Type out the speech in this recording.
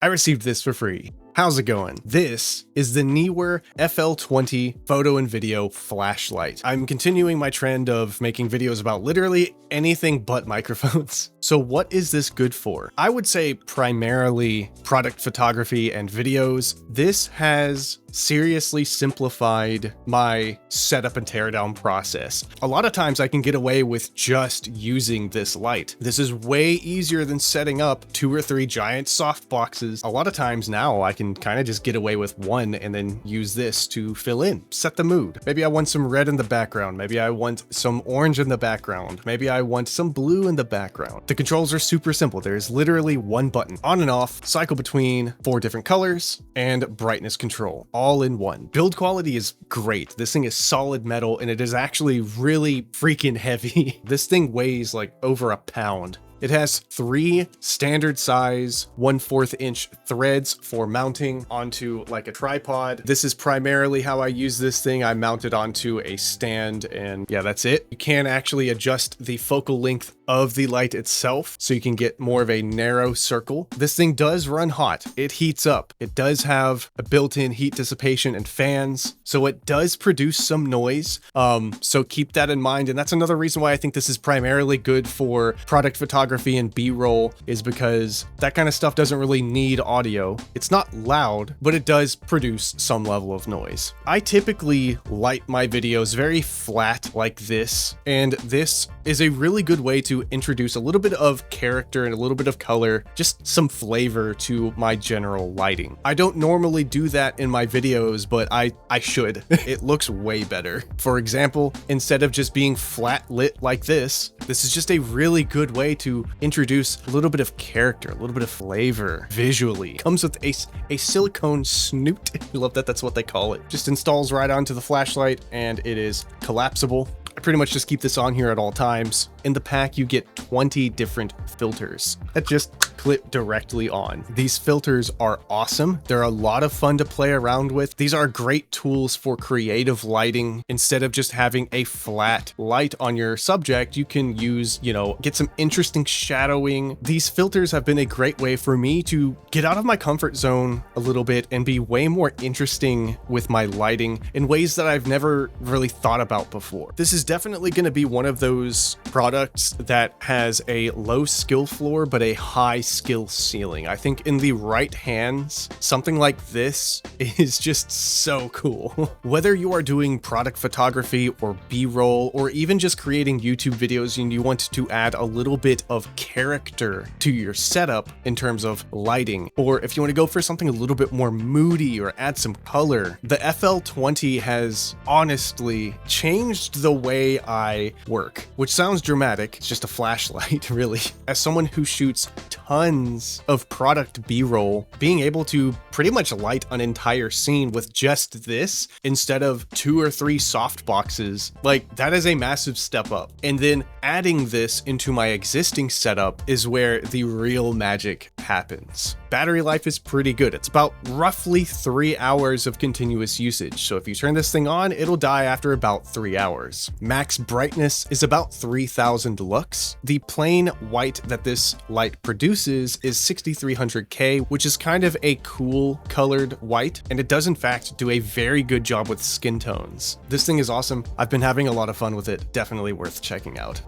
I received this for free. How's it going? This is the NEEWER FL20 photo and video flashlight. I'm continuing my trend of making videos about literally anything but microphones. So what is this good for? I would say primarily product photography and videos. This has seriously simplified my setup and teardown process. A lot of times I can get away with just using this light. This is way easier than setting up 2 or 3 giant soft boxes. A lot of times now I can kind of just get away with one and then use this to fill in, set the mood. Maybe I want some red in the background. Maybe I want some orange in the background. Maybe I want some blue in the background. The controls are super simple. There's literally one button, on and off, cycle between 4 different colors, and brightness control, all in one. Build quality is great. This thing is solid metal and it is actually really freaking heavy. This thing weighs like over a pound. It has 3 standard size 1/4 inch threads for mounting onto like a tripod. This is primarily how I use this thing. I mount it onto a stand and yeah, that's it. You can actually adjust the focal length of the light itself so you can get more of a narrow circle. This thing does run hot. It heats up. It does have a built-in heat dissipation and fans, so it does produce some noise. So keep that in mind. And that's another reason why I think this is primarily good for product photography and B-roll, is because that kind of stuff doesn't really need audio. It's not loud, but it does produce some level of noise. I typically light my videos very flat like this, and this is a really good way to introduce a little bit of character and a little bit of color, just some flavor to my general lighting. I don't normally do that in my videos, but I should. It looks way better. For example, instead of just being flat lit like this is just a really good way to introduce a little bit of character, a little bit of flavor visually. Comes with a silicone snoot. I love that that's what they call it. Just installs right onto the flashlight and it is collapsible. I pretty much just keep this on here at all times. In the pack, you get 20 different filters that just clip directly on. These filters are awesome. They're a lot of fun to play around with. These are great tools for creative lighting. Instead of just having a flat light on your subject, you can use, get some interesting shadowing. These filters have been a great way for me to get out of my comfort zone a little bit and be way more interesting with my lighting in ways that I've never really thought about before. This is definitely going to be one of those products that has a low skill floor but a high skill ceiling. I think in the right hands, something like this is just so cool. Whether you are doing product photography or B-roll or even just creating YouTube videos and you want to add a little bit of character to your setup in terms of lighting, or if you want to go for something a little bit more moody or add some color, the FL20 has honestly changed the way I work, which sounds dramatic. It's just a flashlight, really. As someone who shoots tons of product B-roll, being able to pretty much light an entire scene with just this instead of 2 or 3 soft boxes, like that is a massive step up. And then adding this into my existing setup is where the real magic happens. Battery life is pretty good. It's about roughly 3 hours of continuous usage. So if you turn this thing on, it'll die after about 3 hours. Max brightness is about 3000 lux. The plain white that this light produces is 6300K, which is kind of a cool colored white, and it does in fact do a very good job with skin tones. This thing is awesome. I've been having a lot of fun with it. Definitely worth checking out.